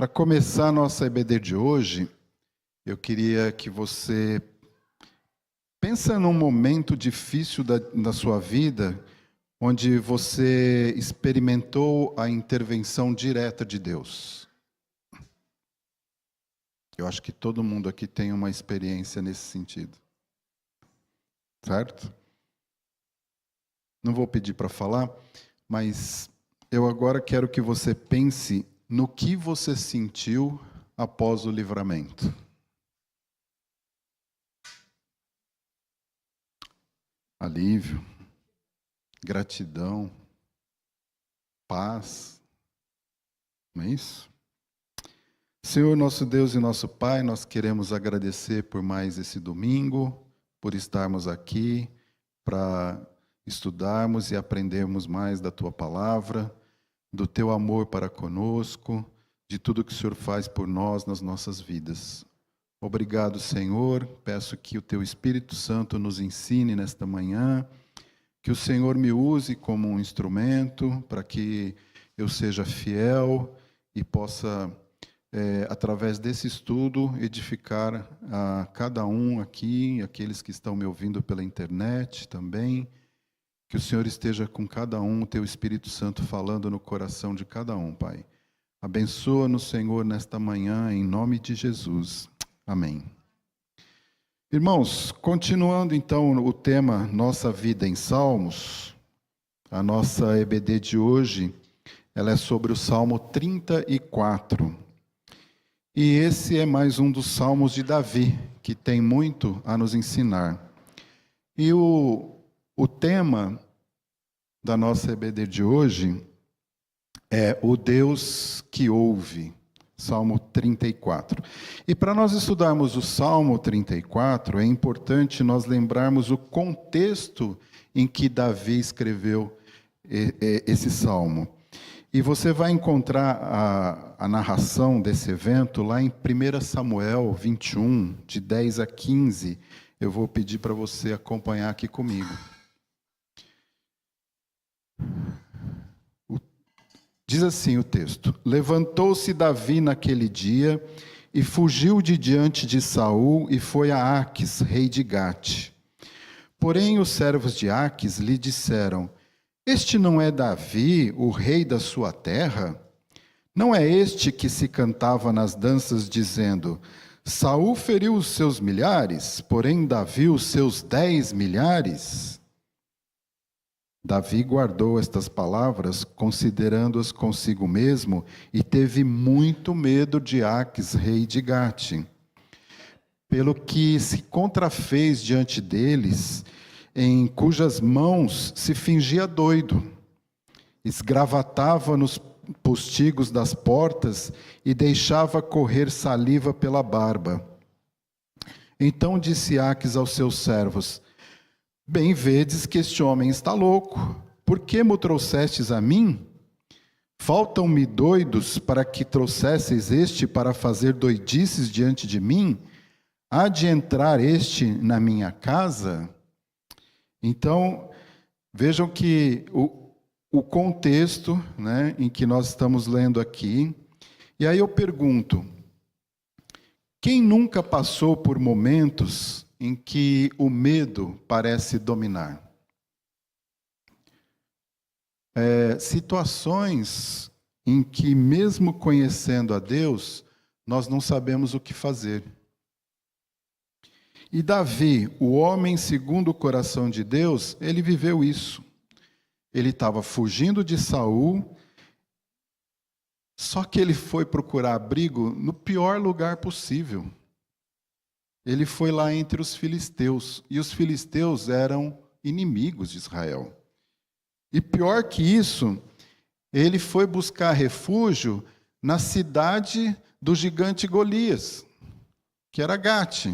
Para começar a nossa EBD de hoje, eu queria que você pense num momento difícil da sua vida, onde você experimentou a intervenção direta de Deus. Eu acho que todo mundo aqui tem uma experiência nesse sentido. Certo? Não vou pedir para falar, mas eu agora quero que você pense no que você sentiu após o livramento. Alívio, gratidão, paz, não é isso? Senhor, nosso Deus e nosso Pai, nós queremos agradecer por mais esse domingo, por estarmos aqui para estudarmos e aprendermos mais da Tua palavra, do Teu amor para conosco, de tudo que o Senhor faz por nós nas nossas vidas. Obrigado, Senhor. Peço que o Teu Espírito Santo nos ensine nesta manhã, que o Senhor me use como um instrumento para que eu seja fiel e possa, através desse estudo, edificar a cada um aqui, aqueles que estão me ouvindo pela internet também. Que o Senhor esteja com cada um, o Teu Espírito Santo falando no coração de cada um, Pai. Abençoa-nos, Senhor, nesta manhã, em nome de Jesus. Amém. Irmãos, continuando então o tema Nossa Vida em Salmos, a nossa EBD de hoje, ela é sobre o Salmo 34. E esse é mais um dos salmos de Davi, que tem muito a nos ensinar. E o tema da nossa EBD de hoje é o Deus que ouve, Salmo 34. E para nós estudarmos o Salmo 34, é importante nós lembrarmos o contexto em que Davi escreveu esse salmo. E você vai encontrar a narração desse evento lá em 1 Samuel 21, de 10 a 15. Eu vou pedir para você acompanhar aqui comigo. Diz assim o texto: Levantou-se Davi naquele dia e fugiu de diante de Saul e foi a Aques, rei de Gate. Porém os servos de Aques lhe disseram: Este não é Davi, o rei da sua terra? Não é este que se cantava nas danças dizendo: Saul feriu os seus milhares, porém Davi os seus 10 milhares? Davi guardou estas palavras, considerando-as consigo mesmo, e teve muito medo de Aques, rei de Gate, pelo que se contrafez diante deles, em cujas mãos se fingia doido, esgravatava nos postigos das portas e deixava correr saliva pela barba. Então disse Aques aos seus servos: Bem vedes que este homem está louco. Por que me trouxestes a mim? Faltam-me doidos para que trouxesseis este para fazer doidices diante de mim? Há de entrar este na minha casa? Então, vejam que o contexto, né, em que nós estamos lendo aqui. E aí eu pergunto, quem nunca passou por momentos em que o medo parece dominar? Situações em que, mesmo conhecendo a Deus, nós não sabemos o que fazer. E Davi, o homem segundo o coração de Deus, ele viveu isso. Ele estava fugindo de Saul, só que ele foi procurar abrigo no pior lugar possível. Ele foi lá entre os filisteus, e os filisteus eram inimigos de Israel. E pior que isso, ele foi buscar refúgio na cidade do gigante Golias, que era Gate.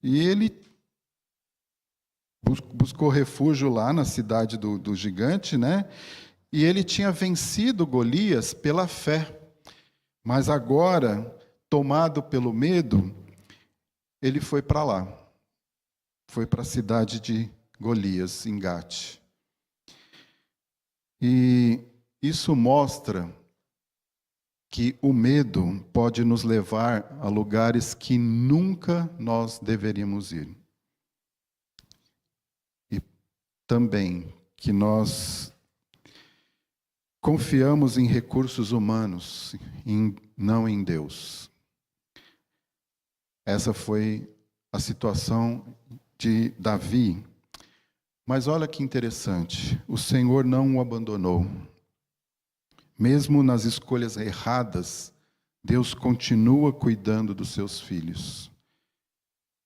E ele buscou refúgio lá na cidade do gigante, né? E ele tinha vencido Golias pela fé. Mas agora, tomado pelo medo, ele foi para lá. Foi para a cidade de Golias, em Gate. E isso mostra que o medo pode nos levar a lugares que nunca nós deveríamos ir. E também que nós confiamos em recursos humanos, não em Deus. Essa foi a situação de Davi. Mas olha que interessante, o Senhor não o abandonou. Mesmo nas escolhas erradas, Deus continua cuidando dos seus filhos.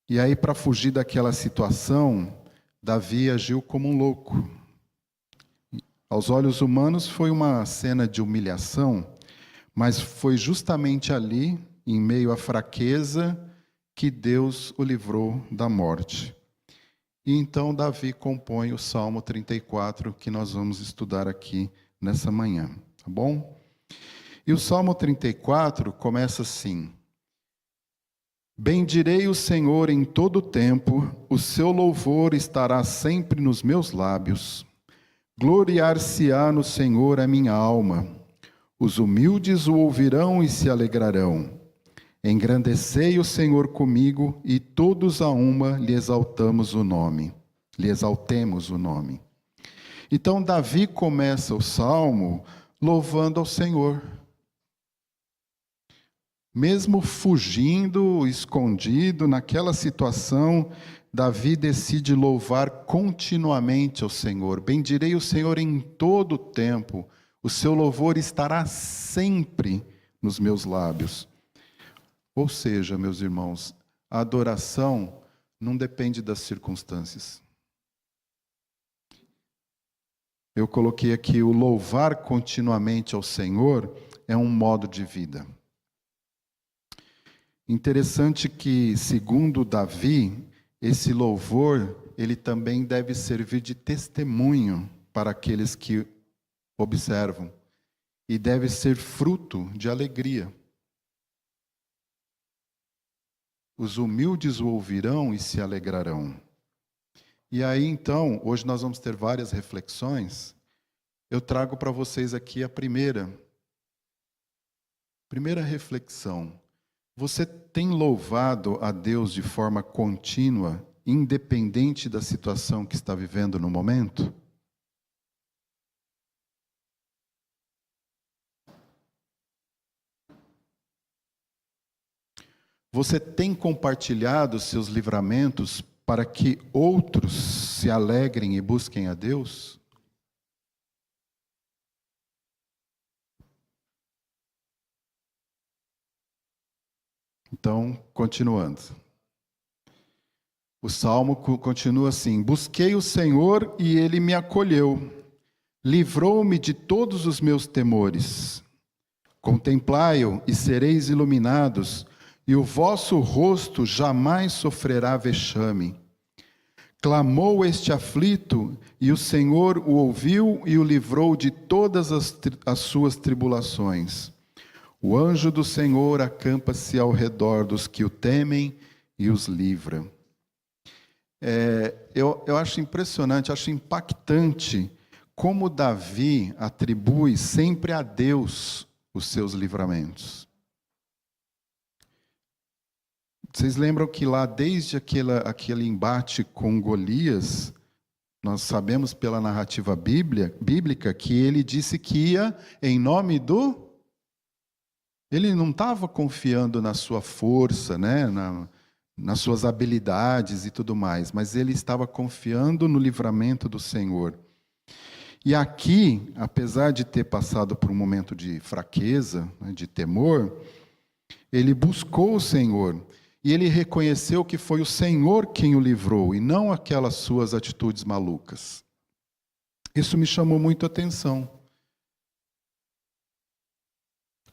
E aí, para fugir daquela situação, Davi agiu como um louco. Aos olhos humanos foi uma cena de humilhação, mas foi justamente ali, em meio à fraqueza, que Deus o livrou da morte. E então Davi compõe o Salmo 34, que nós vamos estudar aqui nessa manhã, tá bom? E o Salmo 34 começa assim: Bendirei o Senhor em todo o tempo, o seu louvor estará sempre nos meus lábios. Gloriar-se-á no Senhor a minha alma. Os humildes o ouvirão e se alegrarão. Engrandecei o Senhor comigo, e todos a uma lhe exaltemos o nome. Lhe exaltemos o nome. Então Davi começa o salmo louvando ao Senhor. Mesmo fugindo, escondido naquela situação, Davi decide louvar continuamente ao Senhor. Bendirei o Senhor em todo o tempo. O seu louvor estará sempre nos meus lábios. Ou seja, meus irmãos, a adoração não depende das circunstâncias. Eu coloquei aqui, o louvar continuamente ao Senhor é um modo de vida. Interessante que, segundo Davi, esse louvor, ele também deve servir de testemunho para aqueles que observam, e deve ser fruto de alegria. Os humildes o ouvirão e se alegrarão. E aí, então, hoje nós vamos ter várias reflexões. Eu trago para vocês aqui a primeira reflexão. Você tem louvado a Deus de forma contínua, independente da situação que está vivendo no momento? Você tem compartilhado seus livramentos para que outros se alegrem e busquem a Deus? Então, continuando. O salmo continua assim: Busquei o Senhor e ele me acolheu, livrou-me de todos os meus temores. Contemplai-o e sereis iluminados, e o vosso rosto jamais sofrerá vexame. Clamou este aflito, e o Senhor o ouviu e o livrou de todas as suas tribulações. O anjo do Senhor acampa-se ao redor dos que o temem e os livra. Eu acho impressionante, acho impactante como Davi atribui sempre a Deus os seus livramentos. Vocês lembram que lá, desde aquele embate com Golias, nós sabemos pela narrativa bíblica que ele disse que ia em nome do... Ele não estava confiando na sua força, né, nas suas habilidades e tudo mais, mas ele estava confiando no livramento do Senhor. E aqui, apesar de ter passado por um momento de fraqueza, né, de temor, ele buscou o Senhor. E ele reconheceu que foi o Senhor quem o livrou, e não aquelas suas atitudes malucas. Isso me chamou muito a atenção.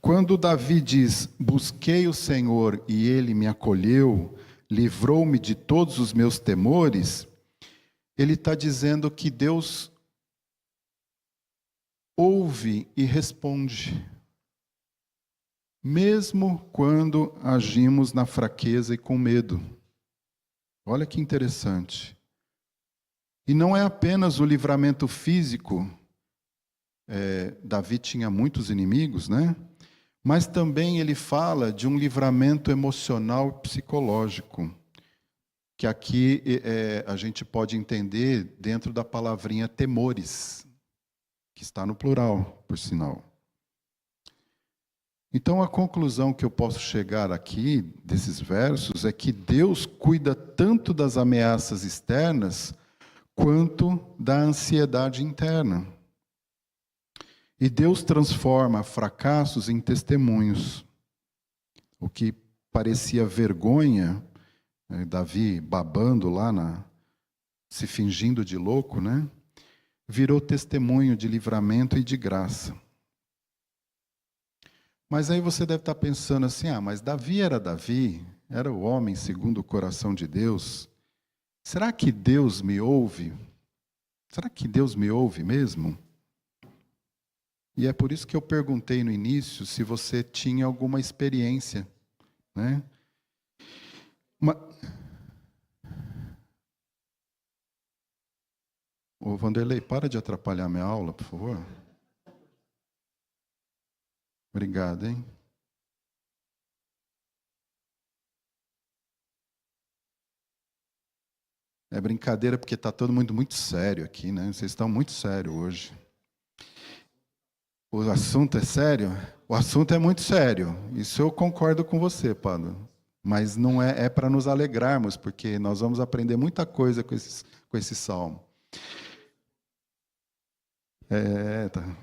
Quando Davi diz, busquei o Senhor e ele me acolheu, livrou-me de todos os meus temores, ele está dizendo que Deus ouve e responde. Mesmo quando agimos na fraqueza e com medo. Olha que interessante. E não é apenas o livramento físico. Davi tinha muitos inimigos, né? Mas também ele fala de um livramento emocional e psicológico, que aqui a gente pode entender dentro da palavrinha temores, que está no plural, por sinal. Então, a conclusão que eu posso chegar aqui, desses versos, é que Deus cuida tanto das ameaças externas, quanto da ansiedade interna. E Deus transforma fracassos em testemunhos. O que parecia vergonha, Davi babando lá, se fingindo de louco, né? Virou testemunho de livramento e de graça. Mas aí você deve estar pensando assim, mas Davi, era o homem segundo o coração de Deus. Será que Deus me ouve? Será que Deus me ouve mesmo? E é por isso que eu perguntei no início se você tinha alguma experiência, né? Ô, Vanderlei, para de atrapalhar minha aula, por favor. Obrigado, hein? É brincadeira porque está todo mundo muito sério aqui, né? Vocês estão muito sérios hoje. O assunto é sério? O assunto é muito sério. Isso eu concordo com você, Padre. Mas não é para nos alegrarmos, porque nós vamos aprender muita coisa com esse salmo. Tá.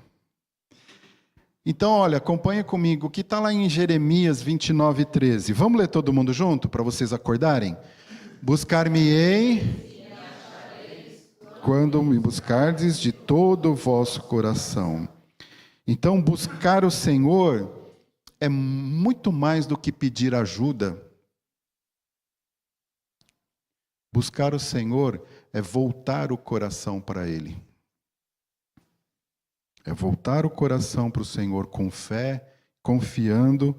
Então, olha, acompanha comigo o que está lá em Jeremias 29:13. Vamos ler todo mundo junto, para vocês acordarem? Buscar-me-ei quando me buscardes de todo o vosso coração. Então, buscar o Senhor é muito mais do que pedir ajuda. Buscar o Senhor é voltar o coração para Ele. É voltar o coração para o Senhor com fé, confiando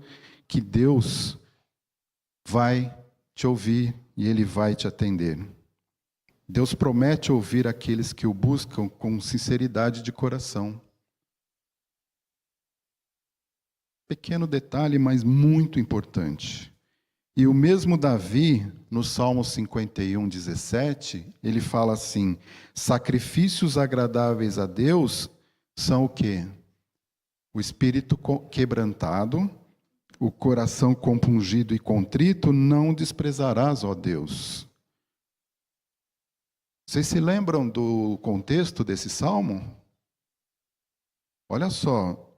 que Deus vai te ouvir e Ele vai te atender. Deus promete ouvir aqueles que o buscam com sinceridade de coração. Pequeno detalhe, mas muito importante. E o mesmo Davi, no Salmo 51:17, ele fala assim: sacrifícios agradáveis a Deus são o quê? O espírito quebrantado, o coração compungido e contrito, não desprezarás, ó Deus. Vocês se lembram do contexto desse salmo? Olha só,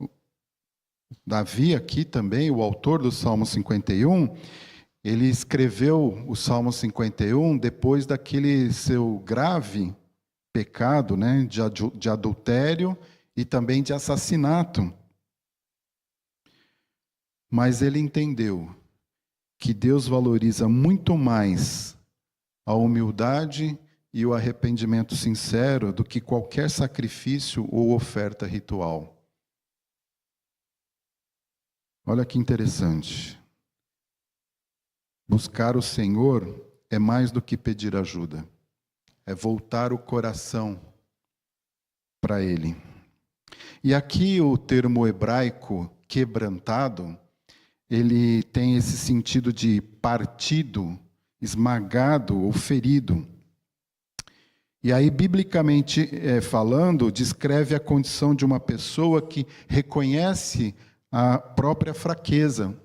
Davi aqui também, o autor do Salmo 51, ele escreveu o Salmo 51 depois daquele seu grave pecado, né, de adultério e também de assassinato. Mas ele entendeu que Deus valoriza muito mais a humildade e o arrependimento sincero do que qualquer sacrifício ou oferta ritual. Olha que interessante. Buscar o Senhor é mais do que pedir ajuda. É voltar o coração para Ele. E aqui o termo hebraico quebrantado, ele tem esse sentido de partido, esmagado ou ferido. E aí, biblicamente falando, descreve a condição de uma pessoa que reconhece a própria fraqueza.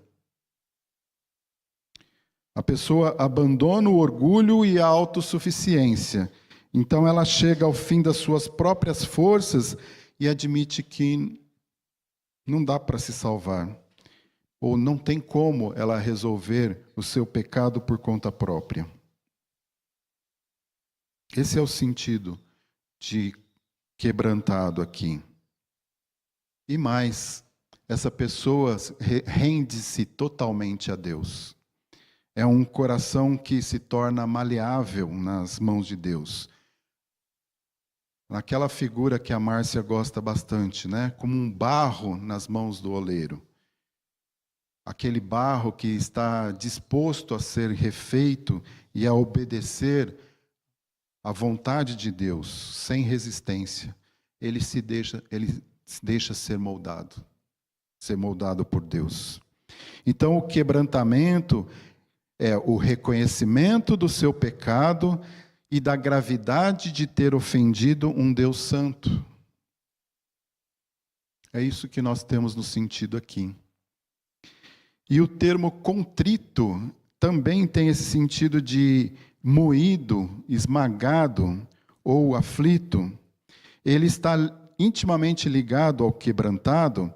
A pessoa abandona o orgulho e a autossuficiência. Então ela chega ao fim das suas próprias forças e admite que não dá para se salvar. Ou não tem como ela resolver o seu pecado por conta própria. Esse é o sentido de quebrantado aqui. E mais, essa pessoa rende-se totalmente a Deus. É um coração que se torna maleável nas mãos de Deus. Naquela figura que a Márcia gosta bastante, né? Como um barro nas mãos do oleiro. Aquele barro que está disposto a ser refeito e a obedecer à vontade de Deus, sem resistência. Ele se deixa ser moldado. ser moldado por Deus. Então, o quebrantamento é o reconhecimento do seu pecado e da gravidade de ter ofendido um Deus santo. É isso que nós temos no sentido aqui. E o termo contrito também tem esse sentido de moído, esmagado ou aflito. Ele está intimamente ligado ao quebrantado,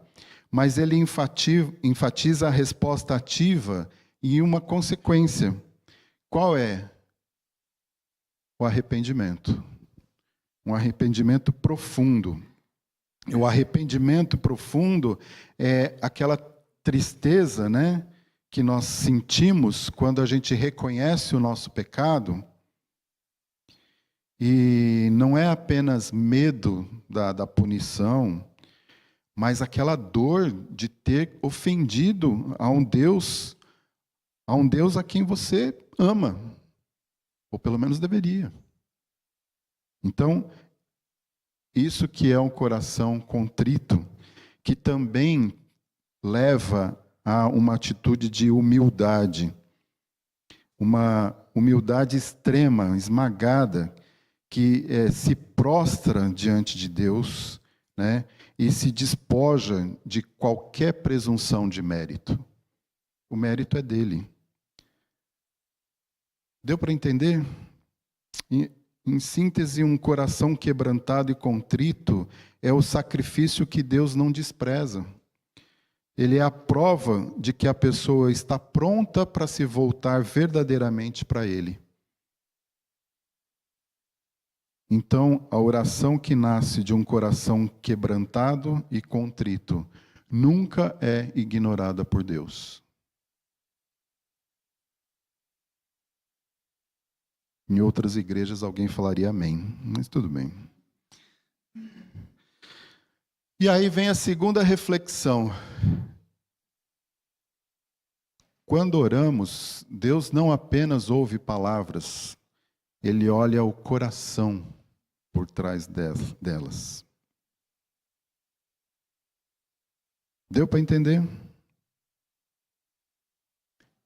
mas ele enfatiza a resposta ativa e uma consequência. Qual é? O arrependimento. Um arrependimento profundo. O arrependimento profundo é aquela tristeza, né, que nós sentimos quando a gente reconhece o nosso pecado. E não é apenas medo da punição, mas aquela dor de ter ofendido a um Deus a quem você ama, ou pelo menos deveria. Então, isso que é um coração contrito, que também leva a uma atitude de humildade, uma humildade extrema, esmagada, que se prostra diante de Deus, né, e se despoja de qualquer presunção de mérito. O mérito é dele. Deu para entender? Em síntese, um coração quebrantado e contrito é o sacrifício que Deus não despreza. Ele é a prova de que a pessoa está pronta para se voltar verdadeiramente para Ele. Então, a oração que nasce de um coração quebrantado e contrito nunca é ignorada por Deus. Em outras igrejas alguém falaria amém, mas tudo bem. E aí vem a segunda reflexão. Quando oramos, Deus não apenas ouve palavras, Ele olha o coração por trás delas. Deu para entender?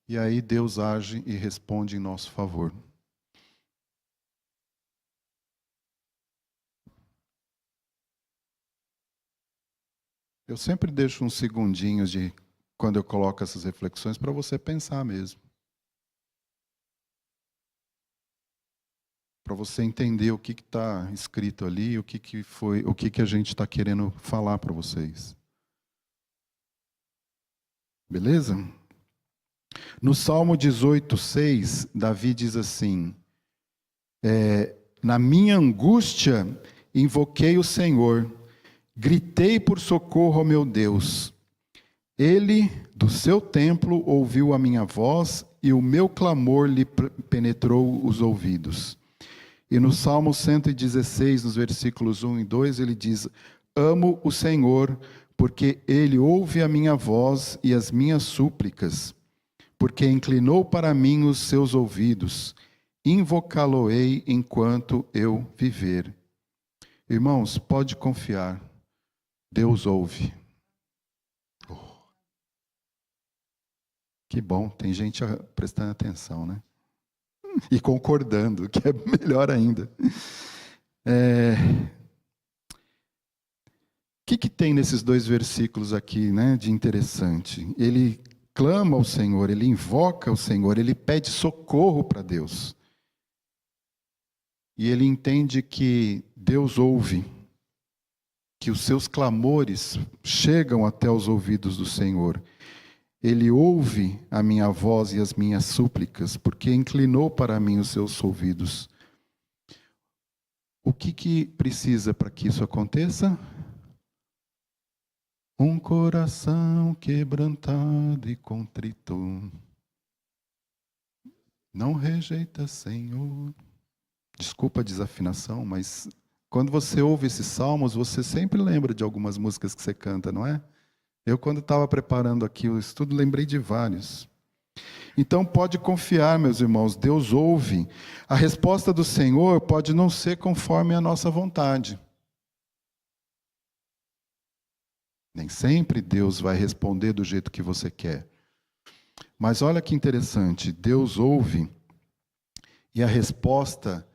E aí Deus age e responde em nosso favor. Eu sempre deixo uns segundinhos de quando eu coloco essas reflexões para você pensar mesmo. Para você entender o que está escrito ali, o que foi, o que a gente está querendo falar para vocês. Beleza? No Salmo 18:6, Davi diz assim: na minha angústia invoquei o Senhor, gritei por socorro ao meu Deus. Ele, do seu templo, ouviu a minha voz e o meu clamor lhe penetrou os ouvidos. E no Salmo 116, nos versículos 1 e 2, ele diz: amo o Senhor, porque Ele ouve a minha voz e as minhas súplicas, porque inclinou para mim os seus ouvidos. Invocá-lo-ei enquanto eu viver. Irmãos, pode confiar, Deus ouve. Que bom, tem gente prestando atenção, né? E concordando, que é melhor ainda. O que tem nesses dois versículos aqui, né, de interessante? Ele clama ao Senhor, ele invoca o Senhor, ele pede socorro para Deus. E ele entende que Deus ouve, que os seus clamores chegam até os ouvidos do Senhor. Ele ouve a minha voz e as minhas súplicas, porque inclinou para mim os seus ouvidos. O que precisa para que isso aconteça? Um coração quebrantado e contrito. Não rejeita, Senhor. Desculpa a desafinação, mas quando você ouve esses salmos, você sempre lembra de algumas músicas que você canta, não é? Eu, quando estava preparando aqui o estudo, lembrei de vários. Então, pode confiar, meus irmãos, Deus ouve. A resposta do Senhor pode não ser conforme a nossa vontade. Nem sempre Deus vai responder do jeito que você quer. Mas olha que interessante, Deus ouve e a resposta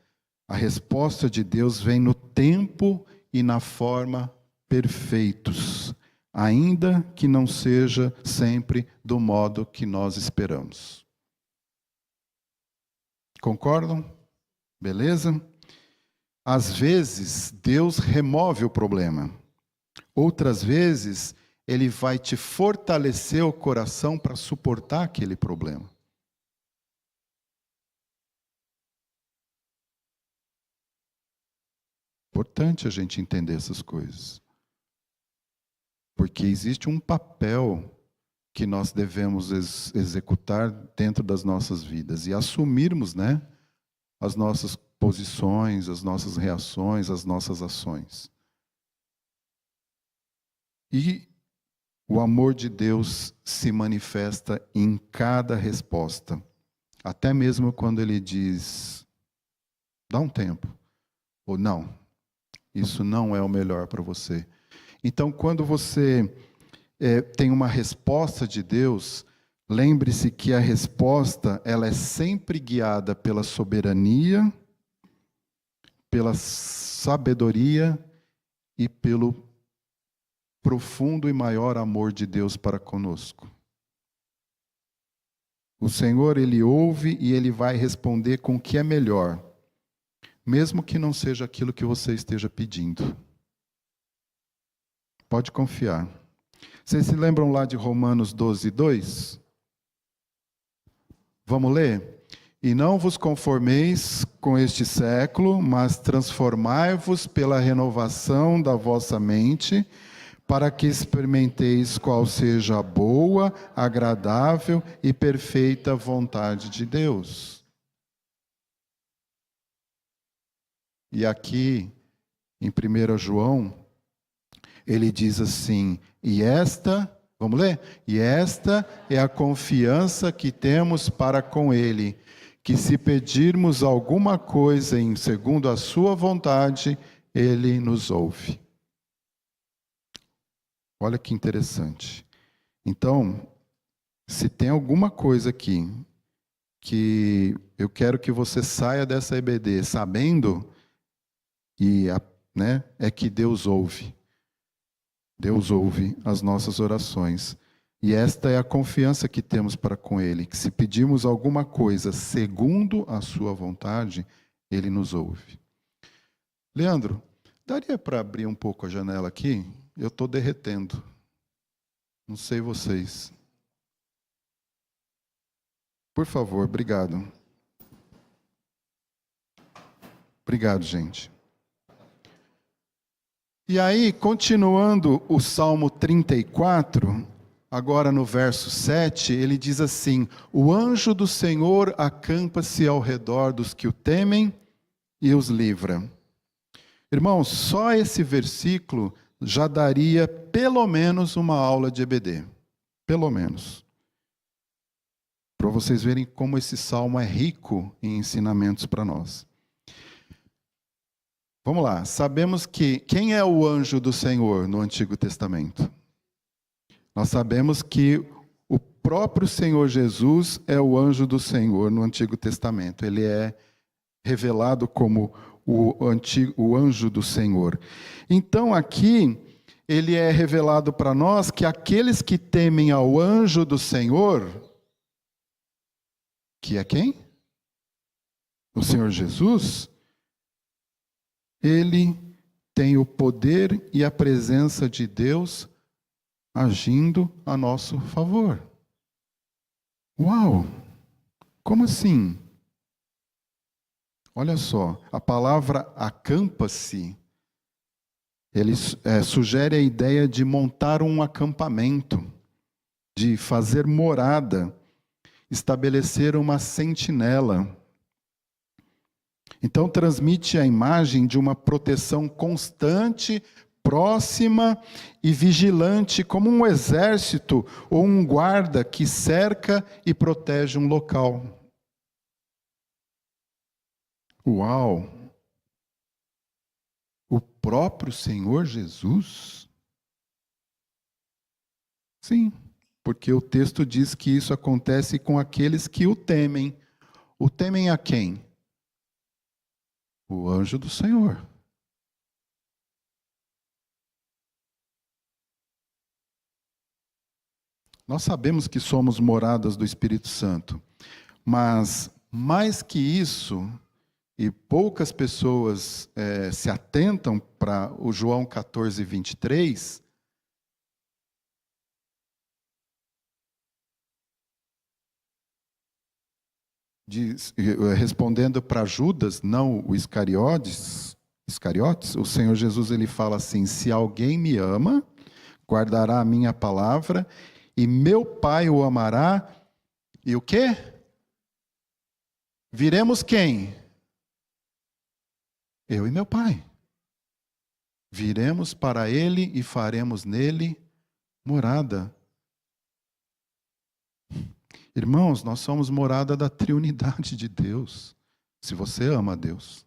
de Deus vem no tempo e na forma perfeitos, ainda que não seja sempre do modo que nós esperamos. Concordam? Beleza? Às vezes, Deus remove o problema. Outras vezes, Ele vai te fortalecer o coração para suportar aquele problema. Importante a gente entender essas coisas. Porque existe um papel que nós devemos executar dentro das nossas vidas e assumirmos, né, as nossas posições, as nossas reações, as nossas ações. E o amor de Deus se manifesta em cada resposta, até mesmo quando Ele diz, dá um tempo, ou não, isso não é o melhor para você. Então, quando você tem uma resposta de Deus, lembre-se que a resposta ela é sempre guiada pela soberania, pela sabedoria e pelo profundo e maior amor de Deus para conosco. O Senhor, Ele ouve e Ele vai responder com o que é melhor, mesmo que não seja aquilo que você esteja pedindo. Pode confiar. Vocês se lembram lá de Romanos 12, 2? Vamos ler? E não vos conformeis com este século, mas transformai-vos pela renovação da vossa mente, para que experimenteis qual seja a boa, agradável e perfeita vontade de Deus. E aqui, em 1 João, ele diz assim, vamos ler? E esta é a confiança que temos para com Ele, que se pedirmos alguma coisa segundo a sua vontade, Ele nos ouve. Olha que interessante. Então, se tem alguma coisa aqui que eu quero que você saia dessa EBD sabendo, é que Deus ouve. Deus ouve as nossas orações. E esta é a confiança que temos para com Ele, que se pedirmos alguma coisa segundo a sua vontade, Ele nos ouve. Leandro, daria para abrir um pouco a janela aqui? Eu estou derretendo. Não sei vocês. Por favor, obrigado. Obrigado, gente. E aí, continuando o Salmo 34, agora no verso 7, ele diz assim: o anjo do Senhor acampa-se ao redor dos que o temem e os livra. Irmãos, só esse versículo já daria pelo menos uma aula de EBD. Pelo menos. Para vocês verem como esse salmo é rico em ensinamentos para nós. Vamos lá, sabemos que quem é o anjo do Senhor no Antigo Testamento? Nós sabemos que o próprio Senhor Jesus é o anjo do Senhor no Antigo Testamento. Ele é revelado como o anjo do Senhor. Então aqui, ele é revelado para nós que aqueles que temem ao anjo do Senhor, que é quem? O Senhor Jesus, ele tem o poder e a presença de Deus agindo a nosso favor. Uau! Como assim? Olha só, a palavra acampa-se, ele sugere a ideia de montar um acampamento, de fazer morada, estabelecer uma sentinela. Então transmite a imagem de uma proteção constante, próxima e vigilante, como um exército ou um guarda que cerca e protege um local. Uau! O próprio Senhor Jesus Sim, porque o texto diz que isso acontece com aqueles que o temem. O temem a quem? O anjo do Senhor. Nós sabemos que somos moradas do Espírito Santo, mas mais que isso, e poucas pessoas se atentam para o João 14, 23, respondendo para Judas, não o Iscariotes, o Senhor Jesus ele fala assim: se alguém me ama, guardará a minha palavra, e meu Pai o amará, e o quê? Viremos quem? Eu e meu Pai. Viremos para ele e faremos nele morada. Irmãos, nós somos morada da triunidade de Deus. Se você ama a Deus.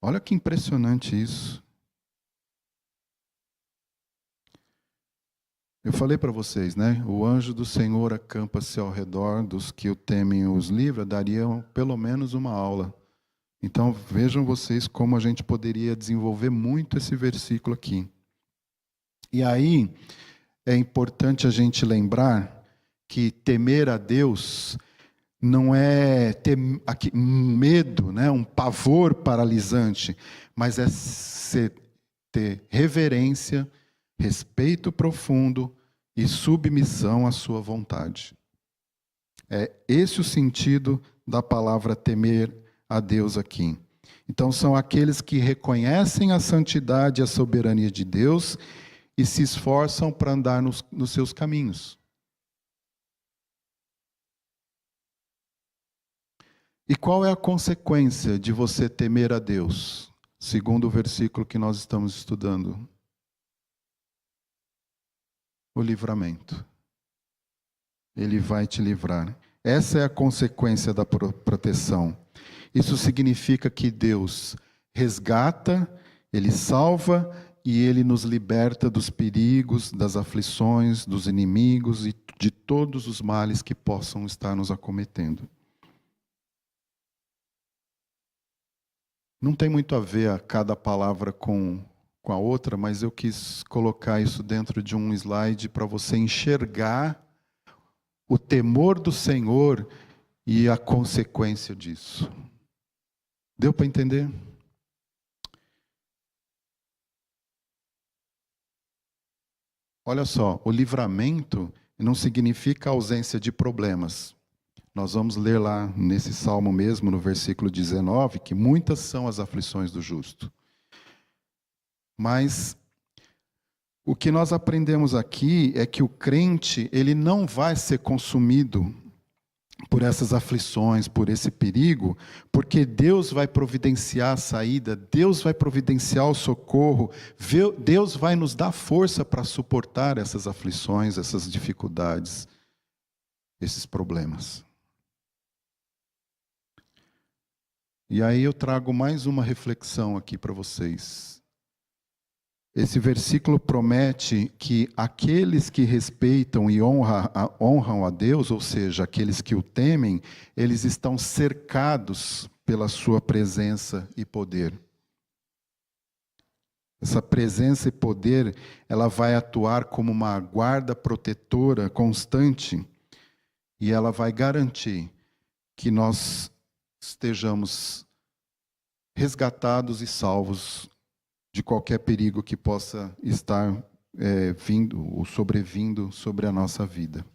Olha que impressionante isso. Eu falei para vocês, né? O anjo do Senhor acampa-se ao redor dos que o temem e os livra, dariam pelo menos uma aula. Então vejam vocês como a gente poderia desenvolver muito esse versículo aqui. E aí é importante a gente lembrar que temer a Deus não é ter um medo, né? Um pavor paralisante, mas é ter reverência, respeito profundo e submissão à sua vontade. É esse o sentido da palavra temer a Deus aqui. Então são aqueles que reconhecem a santidade e a soberania de Deus e se esforçam para andar nos seus caminhos. E qual é a consequência de você temer a Deus? Segundo o versículo que nós estamos estudando. O livramento. Ele vai te livrar. Essa é a consequência da proteção. Isso significa que Deus resgata, Ele salva e Ele nos liberta dos perigos, das aflições, dos inimigos e de todos os males que possam estar nos acometendo. Não tem muito a ver a cada palavra com a outra, mas eu quis colocar isso dentro de um slide para você enxergar o temor do Senhor e a consequência disso. Deu para entender? Olha só, o livramento não significa ausência de problemas. Nós vamos ler lá nesse salmo mesmo, no versículo 19, que muitas são as aflições do justo. Mas o que nós aprendemos aqui é que o crente, ele não vai ser consumido por essas aflições, por esse perigo, porque Deus vai providenciar a saída, Deus vai providenciar o socorro, Deus vai nos dar força para suportar essas aflições, essas dificuldades, esses problemas. E aí eu trago mais uma reflexão aqui para vocês. Esse versículo promete que aqueles que respeitam e honram a Deus, ou seja, aqueles que o temem, eles estão cercados pela sua presença e poder. Essa presença e poder, ela vai atuar como uma guarda protetora constante e ela vai garantir que nós estejamos resgatados e salvos de qualquer perigo que possa estar vindo ou sobrevindo sobre a nossa vida.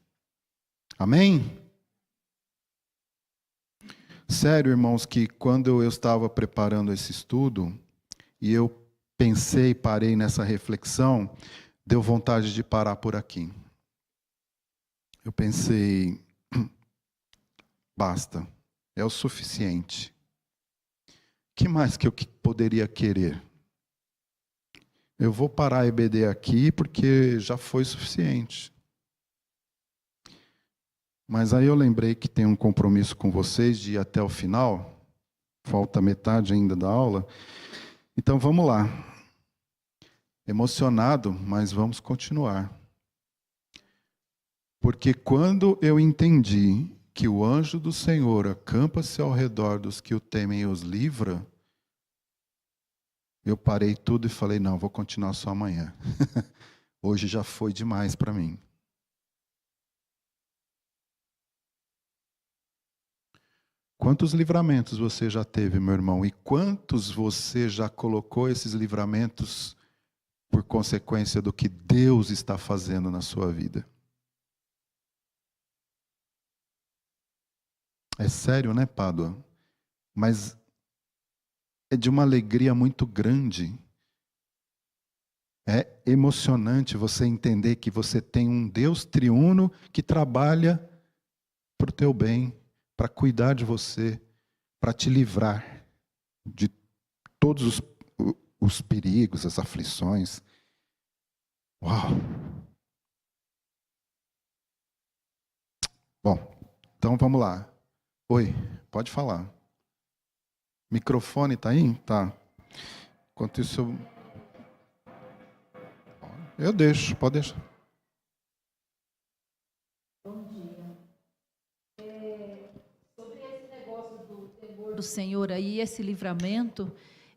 Amém? Sério, irmãos, que quando eu estava preparando esse estudo, e eu pensei, parei nessa reflexão, deu vontade de parar por aqui. Eu pensei, basta, é o suficiente. O que mais que eu poderia querer? Eu vou parar a EBD aqui porque já foi suficiente. Mas aí eu lembrei que tenho um compromisso com vocês de ir até o final. Falta metade ainda da aula. Então vamos lá. emocionado, mas vamos continuar. Porque quando eu entendi que o anjo do Senhor acampa-se ao redor dos que o temem e os livra, eu parei tudo e falei, não, vou continuar só amanhã. Hoje já foi demais para mim. Quantos livramentos você já teve, meu irmão? E quantos você já colocou esses livramentos por consequência do que Deus está fazendo na sua vida? É sério, né, Pádua? Mas é de uma alegria muito grande. É emocionante você entender que você tem um Deus triuno que trabalha para o teu bem, para cuidar de você, para te livrar de todos os perigos, as aflições. Uau! Bom, então vamos lá. Oi, pode falar. Microfone está aí? Tá. Enquanto isso, eu deixo, pode deixar. Bom dia. Sobre esse negócio do temor do Senhor aí, esse livramento,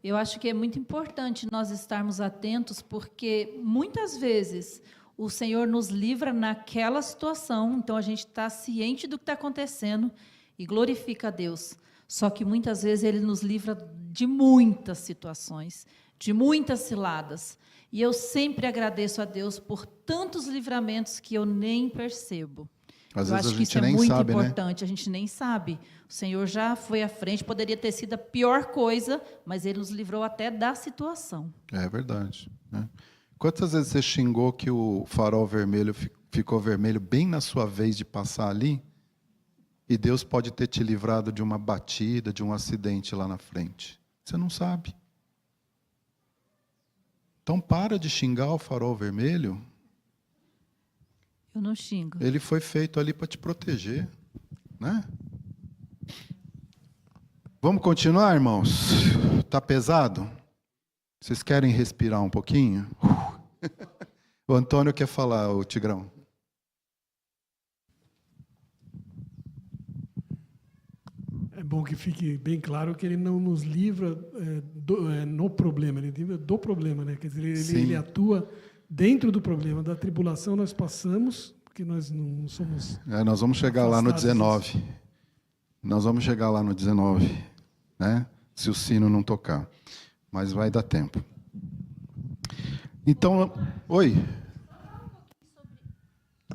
eu acho que é muito importante nós estarmos atentos, porque muitas vezes o Senhor nos livra naquela situação, então a gente está ciente do que está acontecendo e glorifica a Deus. Só que muitas vezes Ele nos livra de muitas situações, de muitas ciladas. E eu sempre agradeço a Deus por tantos livramentos que eu nem percebo. Às Eu vezes a acho que gente isso é nem muito sabe, né? importante, a gente nem sabe. O Senhor já foi à frente, poderia ter sido a pior coisa, mas Ele nos livrou até da situação. É verdade, né? Quantas vezes você xingou que o farol vermelho ficou vermelho bem na sua vez de passar ali? E Deus pode ter te livrado de uma batida, de um acidente lá na frente. Você não sabe. Então para de xingar o farol vermelho. Eu não xingo. Ele foi feito ali para te proteger, né? Vamos continuar, irmãos? Tá pesado? Vocês querem respirar um pouquinho? O Antônio quer falar, o Tigrão. É bom que fique bem claro que ele não nos livra no problema, ele livra do problema, né? Quer dizer, ele atua dentro do problema, da tribulação nós passamos, porque nós não somos. Nós vamos chegar lá no 19. Disso. Nós vamos chegar lá no 19, né? Se o sino não tocar. Mas vai dar tempo. Então, oi.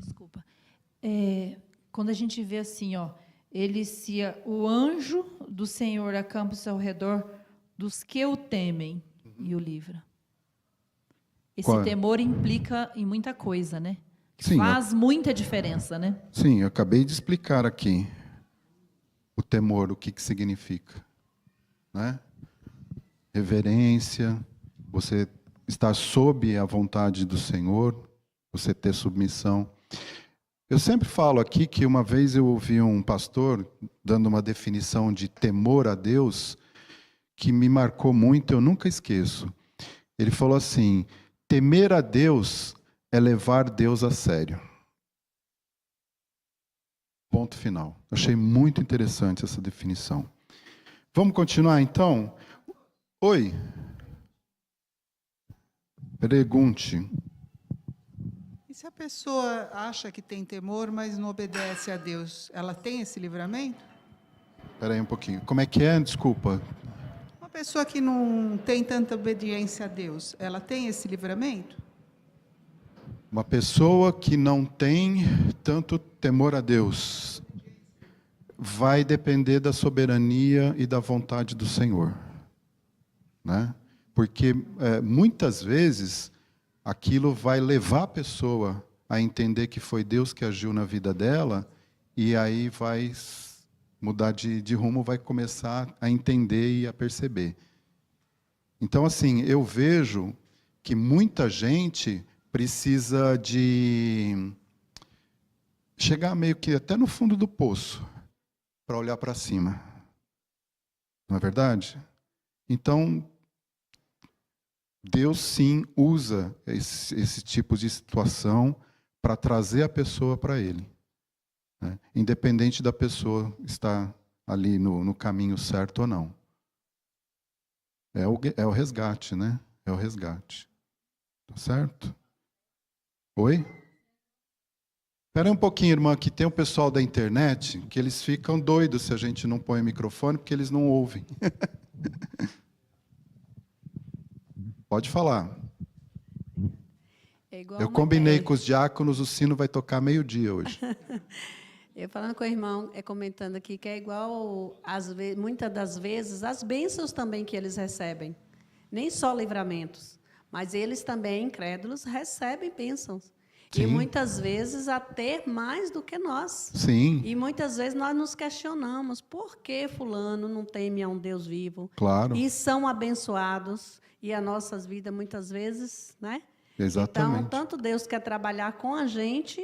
Desculpa. Quando a gente vê assim, ó, o anjo do Senhor acampa-se ao redor dos que o temem e o livra. Esse temor implica em muita coisa, né? Sim, faz muita diferença, né? Sim, eu acabei de explicar aqui o temor, o que significa, né? Reverência, você estar sob a vontade do Senhor, você ter submissão. Eu sempre falo aqui que uma vez eu ouvi um pastor dando uma definição de temor a Deus que me marcou muito, eu nunca esqueço. Ele falou assim: temer a Deus é levar Deus a sério. Ponto final. Eu achei muito interessante essa definição. Vamos continuar então? Oi. Pergunte. E se a pessoa acha que tem temor, mas não obedece a Deus, ela tem esse livramento? Espera aí um pouquinho. Como é que é? Desculpa. Uma pessoa que não tem tanta obediência a Deus, ela tem esse livramento? Uma pessoa que não tem tanto temor a Deus vai depender da soberania e da vontade do Senhor, né? Porque muitas vezes aquilo vai levar a pessoa a entender que foi Deus que agiu na vida dela e aí vai mudar de rumo, vai começar a entender e a perceber. Então, assim, eu vejo que muita gente precisa de chegar meio que até no fundo do poço para olhar para cima. Não é verdade? Então, Deus sim usa esse tipo de situação para trazer a pessoa para Ele, né? Independente da pessoa estar ali no caminho certo ou não. É o resgate, né? É o resgate. Tá certo? Oi? Espera aí um pouquinho, irmã, que tem um pessoal da internet que eles ficam doidos se a gente não põe o microfone, porque eles não ouvem. Pode falar. É igual Eu uma- combinei com os diáconos, o sino vai tocar meio-dia hoje. Eu falando com o irmão, comentando aqui, que é igual, muitas das vezes, as bênçãos também que eles recebem. Nem só livramentos, mas eles também, incrédulos, recebem bênçãos. E Sim. muitas vezes até mais do que nós. Sim, E muitas vezes nós nos questionamos, por que fulano não teme a um Deus vivo? claro. E são abençoados, e as nossas vidas muitas vezes, né? Exatamente. Então, tanto Deus quer trabalhar com a gente,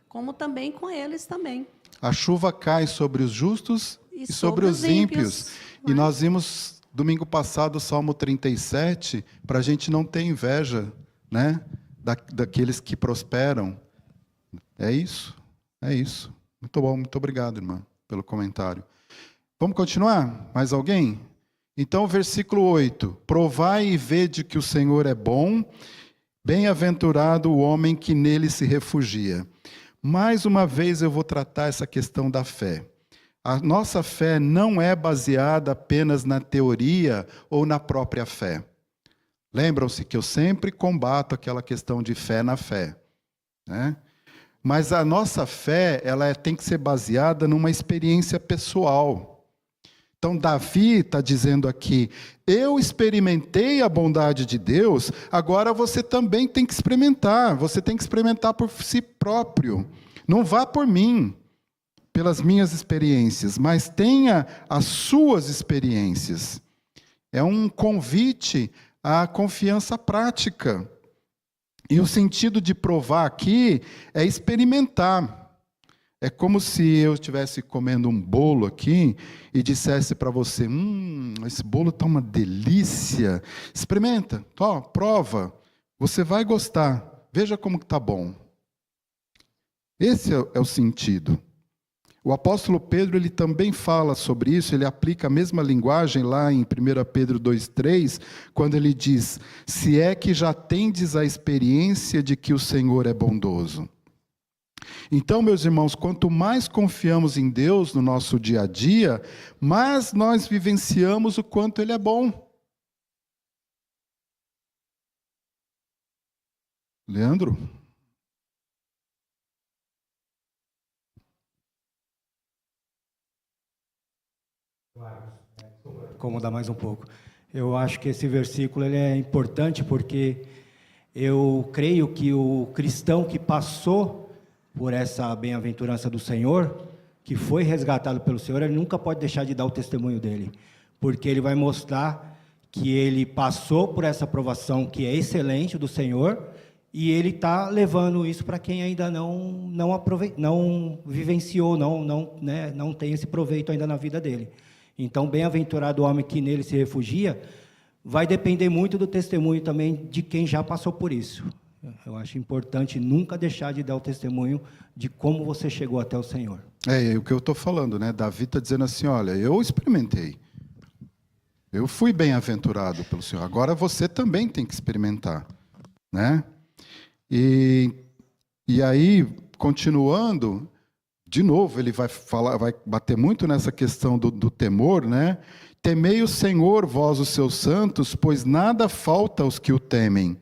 como também com eles também. A chuva cai sobre os justos e sobre os ímpios. E nós vimos domingo passado o Salmo 37, para a gente não ter inveja, né, daqueles que prosperam. É isso, é isso. Muito bom, muito obrigado, irmã, pelo comentário. Vamos continuar? Mais alguém? Então, versículo 8. Provai e vede que o Senhor é bom, bem-aventurado o homem que nele se refugia. Mais uma vez eu vou tratar essa questão da fé. A nossa fé não é baseada apenas na teoria ou na própria fé. Lembram-se que eu sempre combato aquela questão de fé na fé, né? Mas a nossa fé, ela tem que ser baseada numa experiência pessoal. Então, Davi está dizendo aqui, eu experimentei a bondade de Deus, agora você também tem que experimentar. Você tem que experimentar por si próprio. Não vá por mim, pelas minhas experiências, mas tenha as suas experiências. É um convite à confiança prática. E o sentido de provar aqui é experimentar. É como se eu estivesse comendo um bolo aqui e dissesse para você, esse bolo está uma delícia. Experimenta, prova, você vai gostar. Veja como está bom. Esse é o sentido. O apóstolo Pedro ele também fala sobre isso, ele aplica a mesma linguagem lá em 1 Pedro 2,3, quando ele diz, se é que já tendes a experiência de que o Senhor é bondoso. Então, meus irmãos, quanto mais confiamos em Deus no nosso dia a dia, mais nós vivenciamos o quanto Ele é bom. Leandro? Incomodar mais um pouco. Eu acho que esse versículo ele é importante porque eu creio que o cristão que passou por essa bem-aventurança do Senhor, que foi resgatado pelo Senhor, ele nunca pode deixar de dar o testemunho dele, porque ele vai mostrar que ele passou por essa provação que é excelente do Senhor, e ele está levando isso para quem ainda não vivenciou, não tem esse proveito ainda na vida dele. Então, bem-aventurado o homem que nele se refugia, vai depender muito do testemunho também de quem já passou por isso. Eu acho importante nunca deixar de dar o testemunho de como você chegou até o Senhor. É o que eu estou falando, né? Davi está dizendo assim, olha, eu experimentei. Eu fui bem-aventurado pelo Senhor. Agora você também tem que experimentar, né? E aí, continuando, de novo, ele vai bater muito nessa questão do temor, né? Temei o Senhor, vós os seus santos, pois nada falta aos que o temem.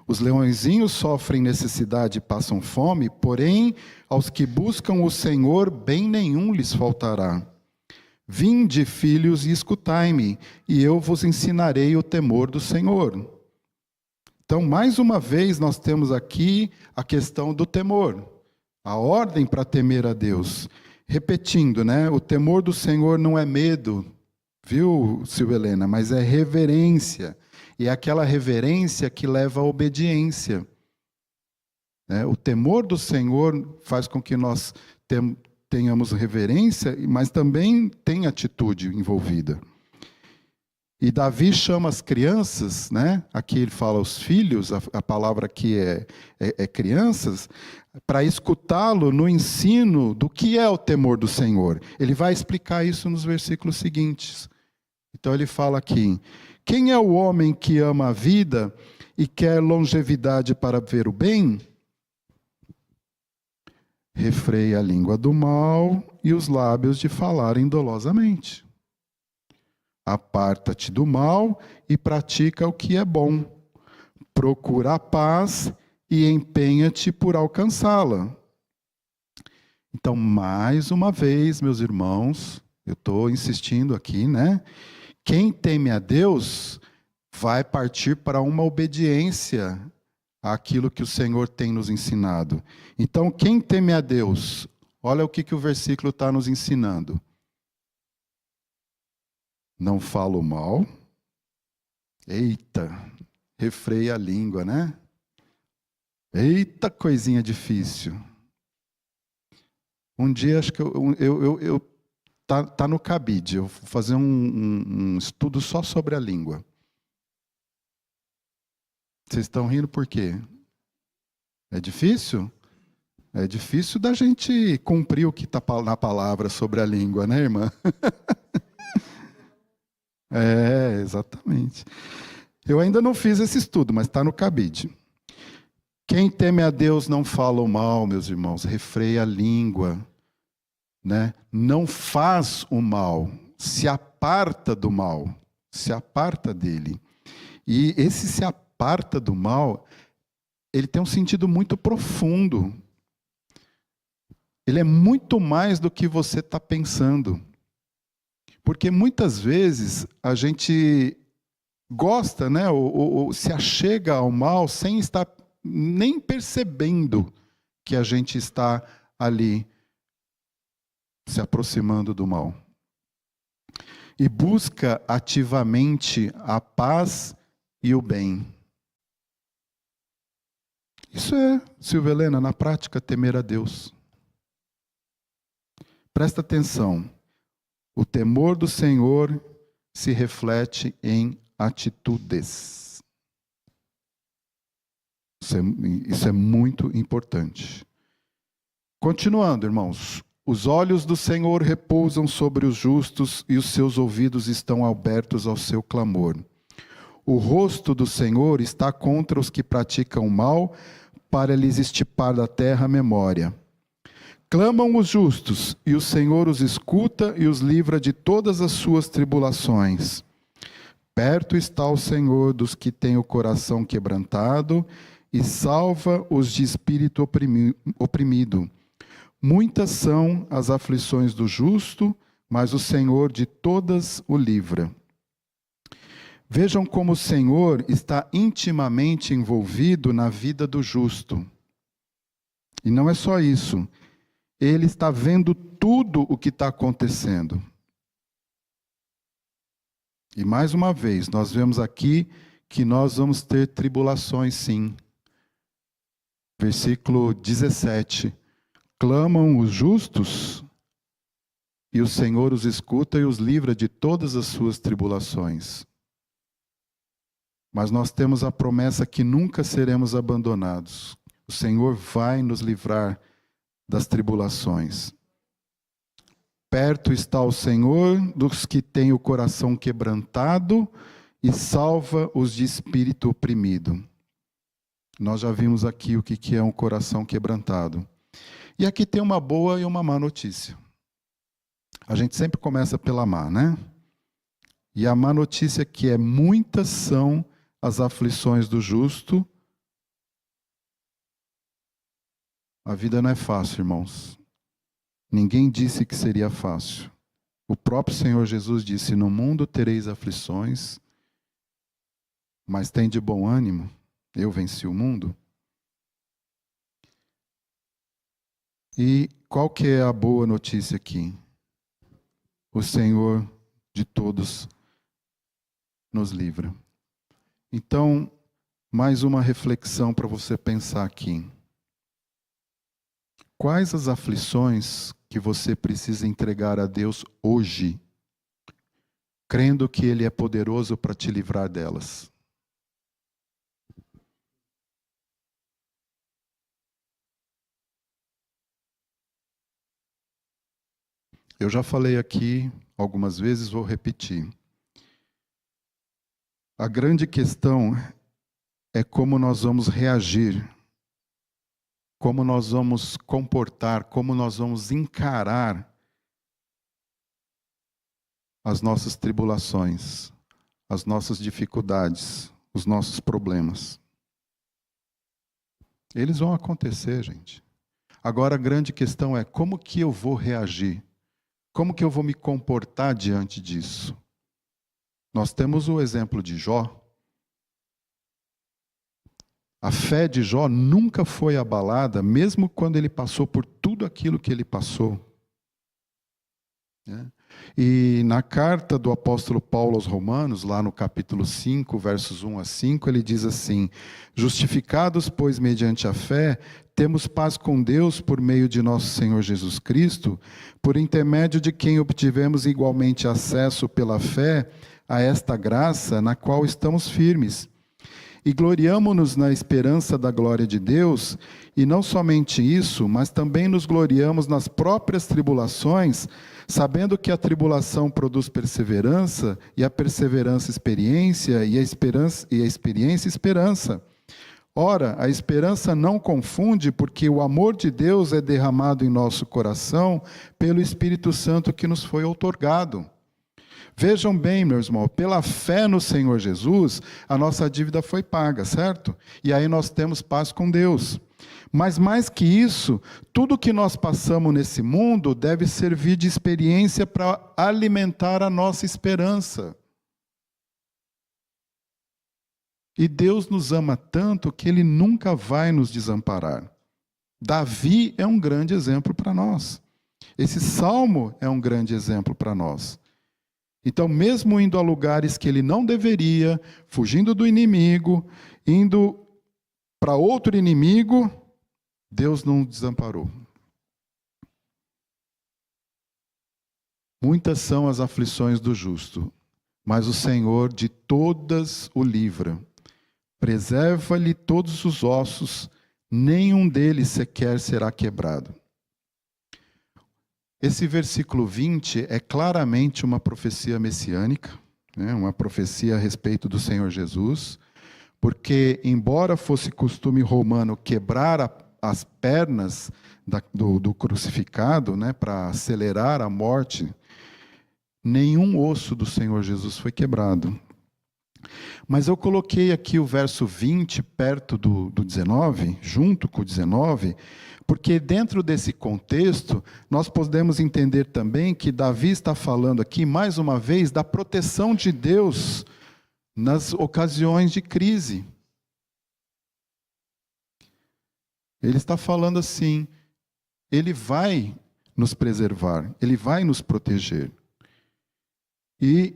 Os leõezinhos sofrem necessidade e passam fome, porém, aos que buscam o Senhor, bem nenhum lhes faltará. Vinde, filhos, e escutai-me, e eu vos ensinarei o temor do Senhor. Então, mais uma vez, nós temos aqui a questão do temor, a ordem para temer a Deus. Repetindo, né? O temor do Senhor não é medo, viu, Silvia Helena, mas é reverência. E é aquela reverência que leva à obediência. O temor do Senhor faz com que nós tenhamos reverência, mas também tem atitude envolvida. E Davi chama as crianças, né? Aqui ele fala os filhos, a palavra aqui é crianças, para escutá-lo no ensino do que é o temor do Senhor. Ele vai explicar isso nos versículos seguintes. Então ele fala aqui: quem é o homem que ama a vida e quer longevidade para ver o bem? Refreia a língua do mal e os lábios de falar indolosamente. Aparta-te do mal e pratica o que é bom. Procura a paz e empenha-te por alcançá-la. Então, mais uma vez, meus irmãos, eu estou insistindo aqui, né? Quem teme a Deus vai partir para uma obediência àquilo que o Senhor tem nos ensinado. Então, quem teme a Deus, olha o que o versículo está nos ensinando. Não fala o mal. Eita, refreia a língua, né? Eita, coisinha difícil. Um dia, acho que tá no cabide, eu vou fazer um estudo só sobre a língua. Vocês estão rindo por quê? É difícil? É difícil da gente cumprir o que está na palavra sobre a língua, né, irmã? É, exatamente. Eu ainda não fiz esse estudo, mas está no cabide. Quem teme a Deus não fala o mal, meus irmãos, refreia a língua, né? Não faz o mal, se aparta do mal, se aparta dele. E esse se aparta do mal, ele tem um sentido muito profundo. Ele é muito mais do que você está pensando. Porque muitas vezes a gente gosta, né, ou se achega ao mal sem estar nem percebendo que a gente está ali se aproximando do mal. E busca ativamente a paz e o bem. Isso é, Silvia Helena, na prática, temer a Deus. Presta atenção. O temor do Senhor se reflete em atitudes. Isso é muito importante. Continuando, irmãos. Os olhos do Senhor repousam sobre os justos e os seus ouvidos estão abertos ao seu clamor. O rosto do Senhor está contra os que praticam o mal, para lhes estipar da terra a memória. Clamam os justos, e o Senhor os escuta e os livra de todas as suas tribulações. Perto está o Senhor dos que têm o coração quebrantado e salva os de espírito oprimido. Muitas são as aflições do justo, mas o Senhor de todas o livra. Vejam como o Senhor está intimamente envolvido na vida do justo. E não é só isso. Ele está vendo tudo o que está acontecendo. E mais uma vez, nós vemos aqui que nós vamos ter tribulações, sim. Versículo 17. Clamam os justos, e o Senhor os escuta e os livra de todas as suas tribulações. Mas nós temos a promessa que nunca seremos abandonados. O Senhor vai nos livrar das tribulações. Perto está o Senhor dos que têm o coração quebrantado e salva os de espírito oprimido. Nós já vimos aqui o que é um coração quebrantado. E aqui tem uma boa e uma má notícia. A gente sempre começa pela má, né? E a má notícia é que muitas são as aflições do justo. A vida não é fácil, irmãos. Ninguém disse que seria fácil. O próprio Senhor Jesus disse: no mundo tereis aflições, mas tem de bom ânimo, eu venci o mundo. E qual que é a boa notícia aqui? O Senhor de todos nos livra. Então, mais uma reflexão para você pensar aqui. Quais as aflições que você precisa entregar a Deus hoje? crendo que Ele é poderoso para te livrar delas. Eu já falei aqui algumas vezes, vou repetir. A grande questão é como nós vamos reagir, como nós vamos comportar, como nós vamos encarar as nossas tribulações, as nossas dificuldades, os nossos problemas. Eles vão acontecer, gente. Agora a grande questão é como que eu vou reagir? Como que eu vou me comportar diante disso? Nós temos o exemplo de Jó. A fé de Jó nunca foi abalada, mesmo quando ele passou por tudo aquilo que ele passou. E na carta do apóstolo Paulo aos Romanos, lá no capítulo 5, versos 1 a 5, ele diz assim: justificados, pois, mediante a fé, temos paz com Deus por meio de nosso Senhor Jesus Cristo, por intermédio de quem obtivemos igualmente acesso pela fé a esta graça na qual estamos firmes. E gloriamo-nos na esperança da glória de Deus, e não somente isso, mas também nos gloriamos nas próprias tribulações, sabendo que a tribulação produz perseverança, e a perseverança experiência, e a experiência esperança. Ora, a esperança não confunde, porque o amor de Deus é derramado em nosso coração pelo Espírito Santo que nos foi outorgado. Vejam bem, meus irmãos, pela fé no Senhor Jesus, a nossa dívida foi paga, certo? E aí nós temos paz com Deus. Mas mais que isso, tudo que nós passamos nesse mundo deve servir de experiência para alimentar a nossa esperança. E Deus nos ama tanto que Ele nunca vai nos desamparar. Davi é um grande exemplo para nós. Esse salmo é um grande exemplo para nós. Então, mesmo indo a lugares que ele não deveria, fugindo do inimigo, indo para outro inimigo, Deus não o desamparou. Muitas são as aflições do justo, mas o Senhor de todas o livra. Preserva-lhe todos os ossos, nenhum deles sequer será quebrado. Esse versículo 20 é claramente uma profecia messiânica, uma profecia a respeito do Senhor Jesus, porque, embora fosse costume romano quebrar as pernas do crucificado, para acelerar a morte, nenhum osso do Senhor Jesus foi quebrado. Mas eu coloquei aqui o verso 20 perto do 19, junto com o 19, porque dentro desse contexto, nós podemos entender também que Davi está falando aqui, mais uma vez, da proteção de Deus nas ocasiões de crise. Ele está falando assim, Ele vai nos preservar, Ele vai nos proteger. E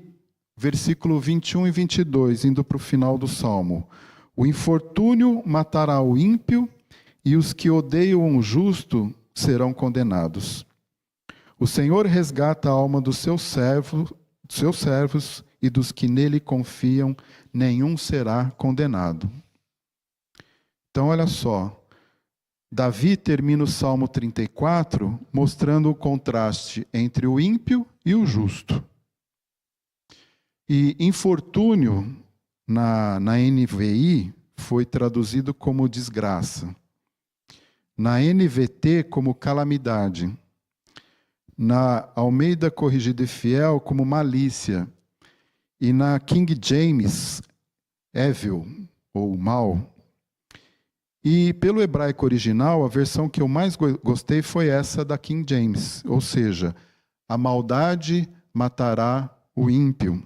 versículo 21 e 22, indo para o final do Salmo. O infortúnio matará o ímpio, e os que odeiam o justo serão condenados. O Senhor resgata a alma dos seus servos, e dos que nele confiam, nenhum será condenado. Então, olha só. Davi termina o Salmo 34 mostrando o contraste entre o ímpio e o justo. E infortúnio, na NVI, foi traduzido como desgraça. Na NVT, como calamidade. Na Almeida Corrigida e Fiel, como malícia. E na King James, evil, ou mal. E pelo hebraico original, a versão que eu mais gostei foi essa da King James. Ou seja, a maldade matará o ímpio.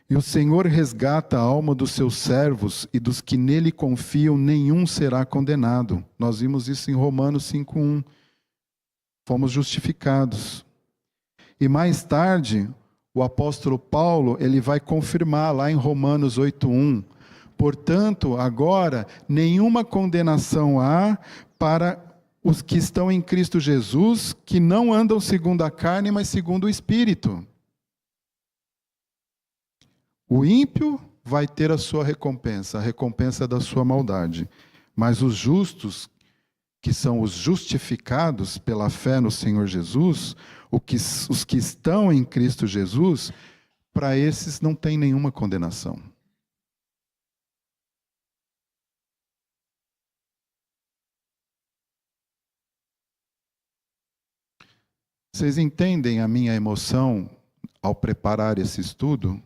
E o Senhor resgata a alma dos seus servos, e dos que nele confiam, nenhum será condenado. Nós vimos isso em Romanos 5:1. Fomos justificados. E mais tarde, o apóstolo Paulo, ele vai confirmar lá em Romanos 8:1. Portanto, agora, nenhuma condenação há para os que estão em Cristo Jesus, que não andam segundo a carne, mas segundo o Espírito. O ímpio vai ter a sua recompensa, a recompensa da sua maldade. Mas os justos, que são os justificados pela fé no Senhor Jesus, os que estão em Cristo Jesus, para esses não tem nenhuma condenação. Vocês entendem a minha emoção ao preparar esse estudo?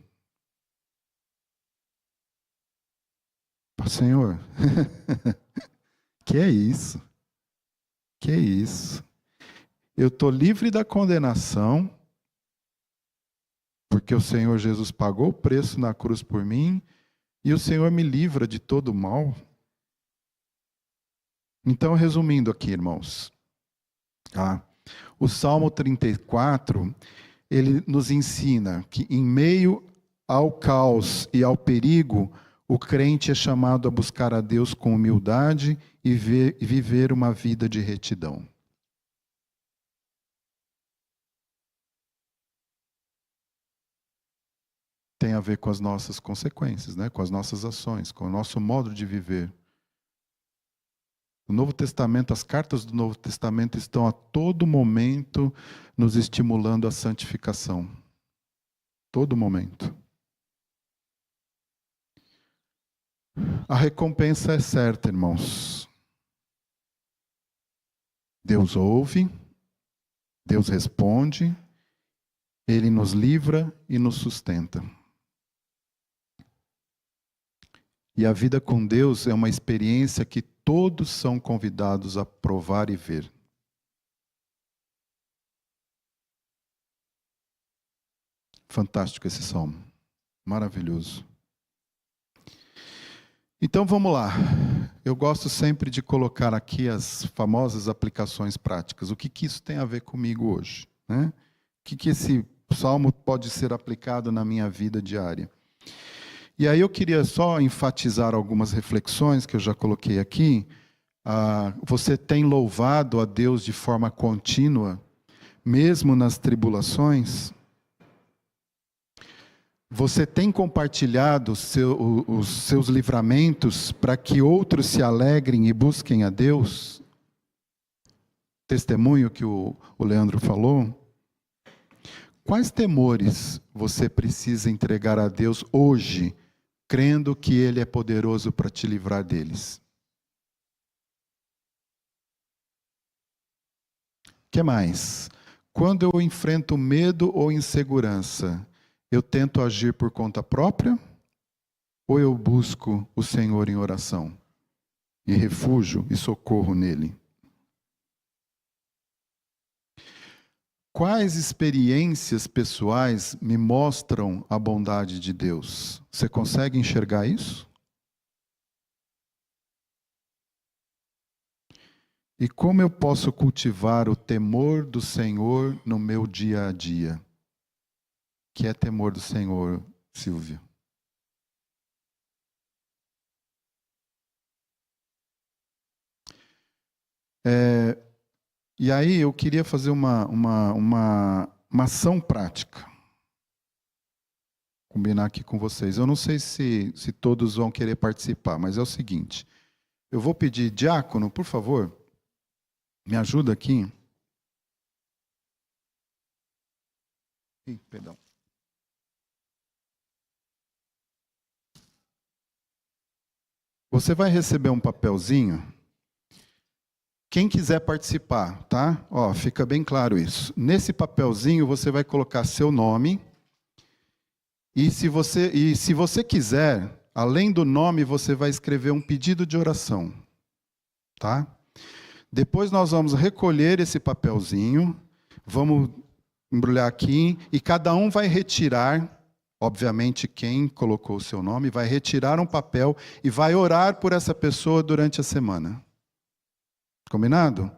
Senhor, que é isso? Que é isso? Eu estou livre da condenação, porque o Senhor Jesus pagou o preço na cruz por mim, e o Senhor me livra de todo o mal. Então, resumindo aqui, irmãos, o Salmo 34, ele nos ensina que em meio ao caos e ao perigo, o crente é chamado a buscar a Deus com humildade e viver uma vida de retidão. Tem a ver com as nossas consequências, né? Com as nossas ações, com o nosso modo de viver. O Novo Testamento, as cartas do Novo Testamento estão a todo momento nos estimulando à santificação. Todo momento. A recompensa é certa, irmãos. Deus ouve, Deus responde, Ele nos livra e nos sustenta. E a vida com Deus é uma experiência que todos são convidados a provar e ver. Fantástico esse salmo. Maravilhoso. Então vamos lá. Eu gosto sempre de colocar aqui as famosas aplicações práticas. O que isso tem a ver comigo hoje, né? O que esse salmo pode ser aplicado na minha vida diária? E aí eu queria só enfatizar algumas reflexões que eu já coloquei aqui. Você tem louvado a Deus de forma contínua, mesmo nas tribulações? Você tem compartilhado os seus livramentos para que outros se alegrem e busquem a Deus? Testemunho que o Leandro falou. Quais temores você precisa entregar a Deus hoje, crendo que Ele é poderoso para te livrar deles? O que mais? Quando eu enfrento medo ou insegurança, eu tento agir por conta própria? Ou eu busco o Senhor em oração? E refúgio e socorro nele? Quais experiências pessoais me mostram a bondade de Deus? Você consegue enxergar isso? E como eu posso cultivar o temor do Senhor no meu dia a dia? Que é temor do Senhor, Silvia? E aí eu queria fazer uma ação prática. Combinar aqui com vocês. Eu não sei se todos vão querer participar, mas é o seguinte. Eu vou pedir, diácono, por favor, me ajuda aqui. Perdão. Você vai receber um papelzinho. Quem quiser participar, tá? Ó, fica bem claro isso. Nesse papelzinho você vai colocar seu nome. E se você quiser, além do nome, você vai escrever um pedido de oração, tá? Depois nós vamos recolher esse papelzinho, vamos embrulhar aqui e cada um vai retirar. Obviamente, quem colocou o seu nome vai retirar um papel e vai orar por essa pessoa durante a semana. Combinado?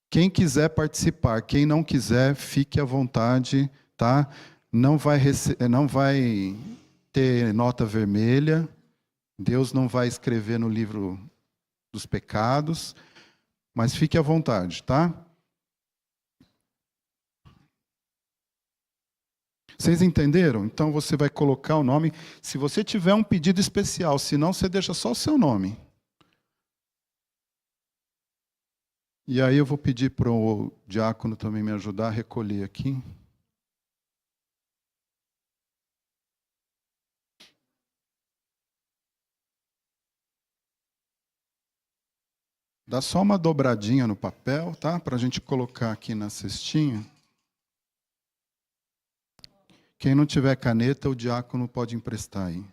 Quem quiser participar, quem não quiser, fique à vontade, tá? Não vai ter nota vermelha, Deus não vai escrever no livro dos pecados, mas fique à vontade, tá? Vocês entenderam? Então você vai colocar o nome. Se você tiver um pedido especial, senão você deixa só o seu nome. E aí eu vou pedir para o diácono também me ajudar a recolher aqui. Dá só uma dobradinha no papel, tá? Para a gente colocar aqui na cestinha. Quem não tiver caneta, o diácono pode emprestar aí.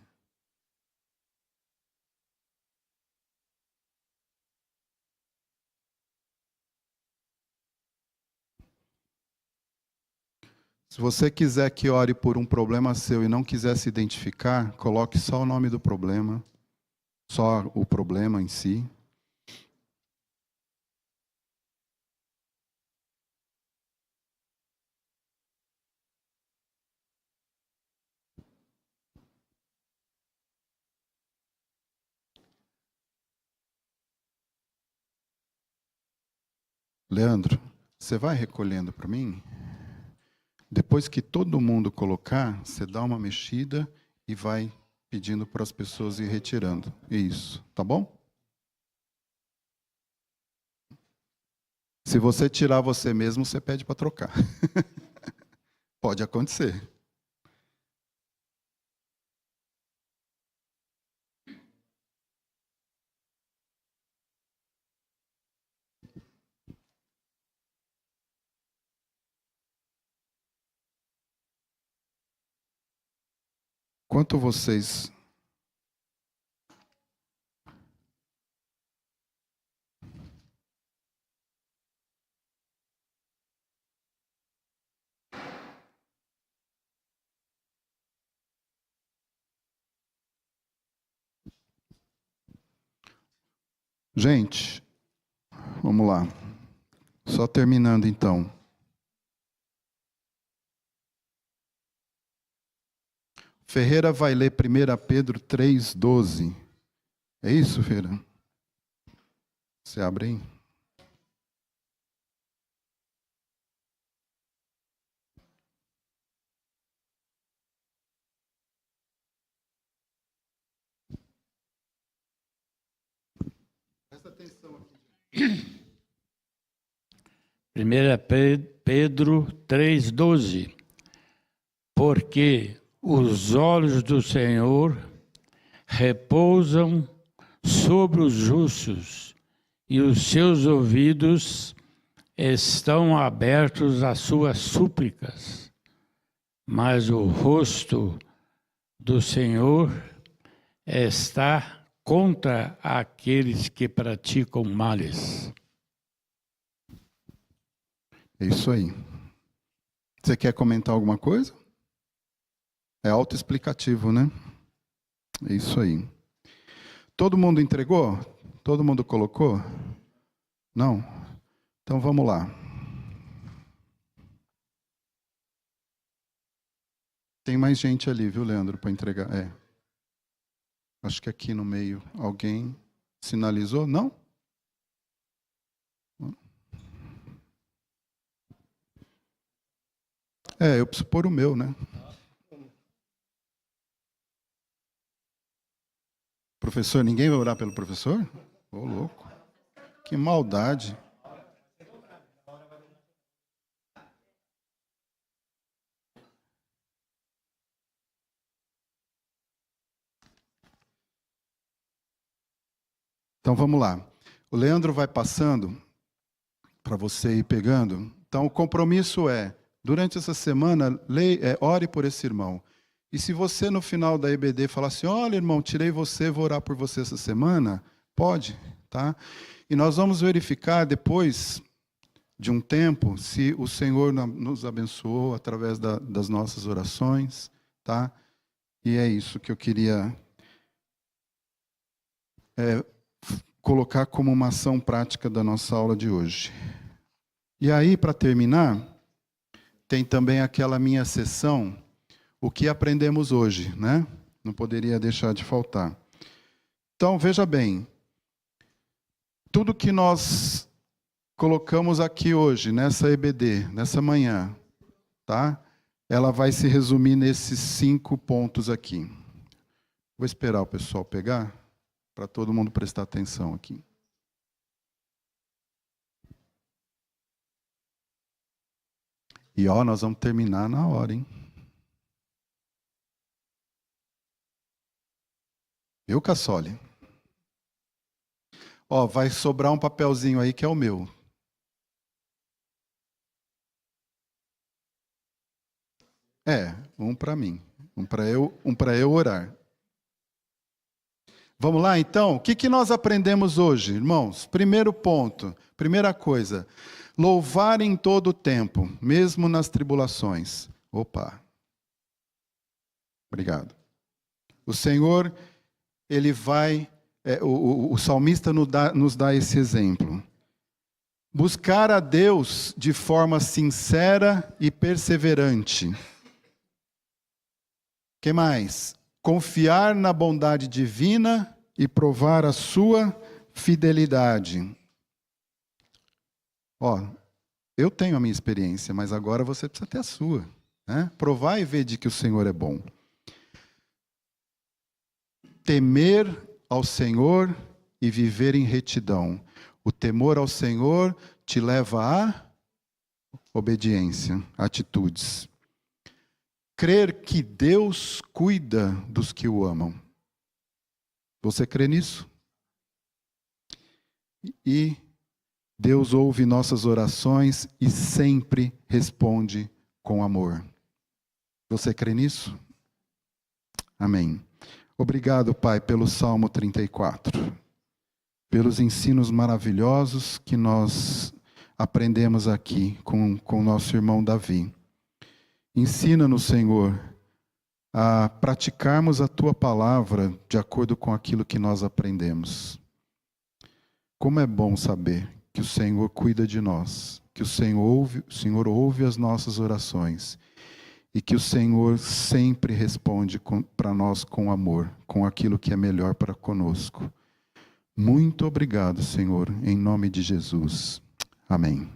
Se você quiser que ore por um problema seu e não quiser se identificar, coloque só o nome do problema, só o problema em si. Leandro, você vai recolhendo para mim? Depois que todo mundo colocar, você dá uma mexida e vai pedindo para as pessoas ir retirando. Isso, tá bom? Se você tirar você mesmo, você pede para trocar. Pode acontecer. Enquanto vocês... Gente, vamos lá. Só terminando então. Ferreira vai ler 1 Pedro 3,12. É isso, Ferreira? Você abre aí. Presta atenção aqui. 1 Pedro 3,12. Porque os olhos do Senhor repousam sobre os justos, e os seus ouvidos estão abertos às suas súplicas. Mas o rosto do Senhor está contra aqueles que praticam males. É isso aí. Você quer comentar alguma coisa? É autoexplicativo, né? É isso aí. Todo mundo entregou? Todo mundo colocou? Não? Então vamos lá. Tem mais gente ali, viu, Leandro, para entregar? É. Acho que aqui no meio alguém sinalizou? Não? É, eu preciso pôr o meu, né? Professor, ninguém vai orar pelo professor? Ô, louco. Que maldade. Então vamos lá. O Leandro vai passando para você ir pegando. Então o compromisso é, durante essa semana, ore por esse irmão. E se você no final da EBD falar assim, olha irmão, tirei você, vou orar por você essa semana, pode, tá? E nós vamos verificar depois de um tempo se o Senhor nos abençoou através das nossas orações, tá? E é isso que eu queria colocar como uma ação prática da nossa aula de hoje. E aí, para terminar, tem também aquela minha sessão, o que aprendemos hoje, né? Não poderia deixar de faltar. Então, veja bem, tudo que nós colocamos aqui hoje, nessa EBD, nessa manhã, tá? ela vai se resumir nesses 5 pontos aqui. Vou esperar o pessoal pegar, para todo mundo prestar atenção aqui. E ó, nós vamos terminar na hora, hein? Viu, Cassoli? Ó, vai sobrar um papelzinho aí que é o meu. Um para mim, um para eu orar. Vamos lá, então? O que nós aprendemos hoje, irmãos? Primeiro ponto, primeira coisa, louvar em todo o tempo, mesmo nas tribulações. Opa. Obrigado. O Senhor, Ele vai... o salmista nos dá esse exemplo. Buscar a Deus de forma sincera e perseverante. Que mais? Confiar na bondade divina e provar a sua fidelidade. Ó, eu tenho a minha experiência, mas agora você precisa ter a sua, né? Provar e ver de que o Senhor é bom. Temer ao Senhor e viver em retidão. O temor ao Senhor te leva à obediência, atitudes. Crer que Deus cuida dos que o amam. Você crê nisso? E Deus ouve nossas orações e sempre responde com amor. Você crê nisso? Amém. Obrigado, Pai, pelo Salmo 34. Pelos ensinos maravilhosos que nós aprendemos aqui com o nosso irmão Davi. Ensina-nos, Senhor, a praticarmos a Tua palavra de acordo com aquilo que nós aprendemos. Como é bom saber que o Senhor cuida de nós, que o Senhor ouve as nossas orações e que o Senhor sempre responde para nós com amor, com aquilo que é melhor para conosco. Muito obrigado, Senhor, em nome de Jesus. Amém.